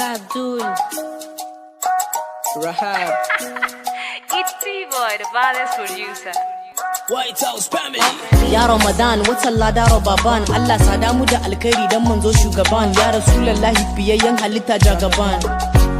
Oga Abdul. Rahab. It's T-Boy, the baddest producer. White House family. Ya Ramadan watan lada Rababan, Allah sada mu da alkhairi dan manzo shugaban, ya Rasulullahi biyayyen halitta jagaban.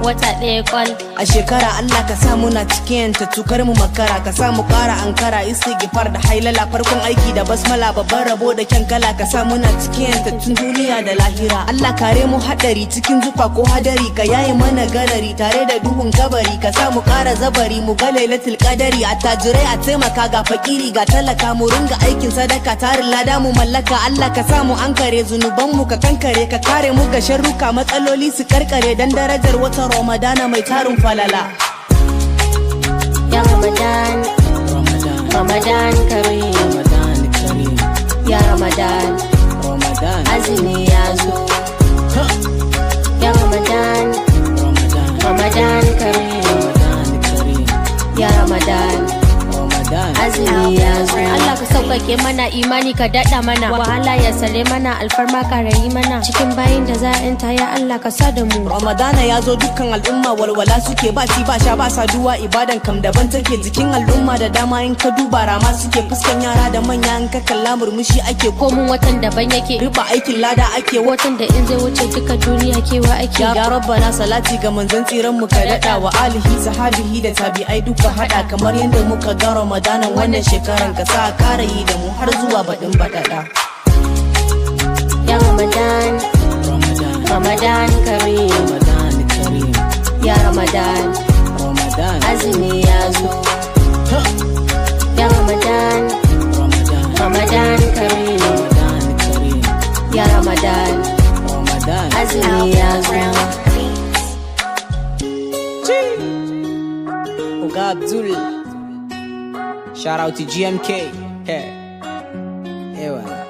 Wata ɗaya kwal a shekara Allah ka sa muna cikin ta tukar mu makara, ka sa mu ƙara ankara istighfar da hailala, farkon aiki da basmala, babban rabo da kyan kala, ka sa muna cikin ta tun duniya da lahira. Allah kare mu hadari cikin zufa ko hadari, ka yaye mana garari tare da duhun kabari, ka sa mu ƙara zabari mu ga lailatul qadari. Attajirai a taimaka ga fakiri ga talaka, mu ringa aikin sadaka tarin lada mu mallaka. Allah ka sa mu ankare zunuban mu ka kankare, ka kare mu ga sharruka matsaloli su karkare, dan darajar wata Ramadana mai tarin falala. Ya Ramadan, Ramadan Kareem, Ya Ramadan, azumi ya zo. Ya Ramadan, Ramadan Kareem, Ya Ramadan, azumi ya zo. Allah ka sauƙaƙe mana, imani ka daɗa mana, wahala ya sare mana, alfarma ka rayi mana, cikin bayin da za a yanta ya Allah ka sa da mu. Ramadana ya zo dukkan al'umma walwala suke, ba ci ba sha ba saduwa, ibadan kam daban take, jikin al'umma da dama in ka duba rama suke, fuskan yara da manya in ka kalla murmushi ake, komun watan daban yake, riba aikin lada ake, watan da in zai wuce duka duniya kewa ake. Ya Rabbana salati ga manzon tsiran mu ka daɗa, wa alihi sahabihi da tabi'ai duka haɗa, kamar yadda muka ga Ramadana wannan shekaran, ka sa kara yi da mu har zuwa baɗin baɗaɗa. Ya Ramadan, Ramadan Kareem, Ya Ramadan, azumi ya zo. Ya Ramadan, Ramadan Kareem, Ya Ramadan, azumi ya zo. Oga Abdul, shout out to GMK. Hey, ewa.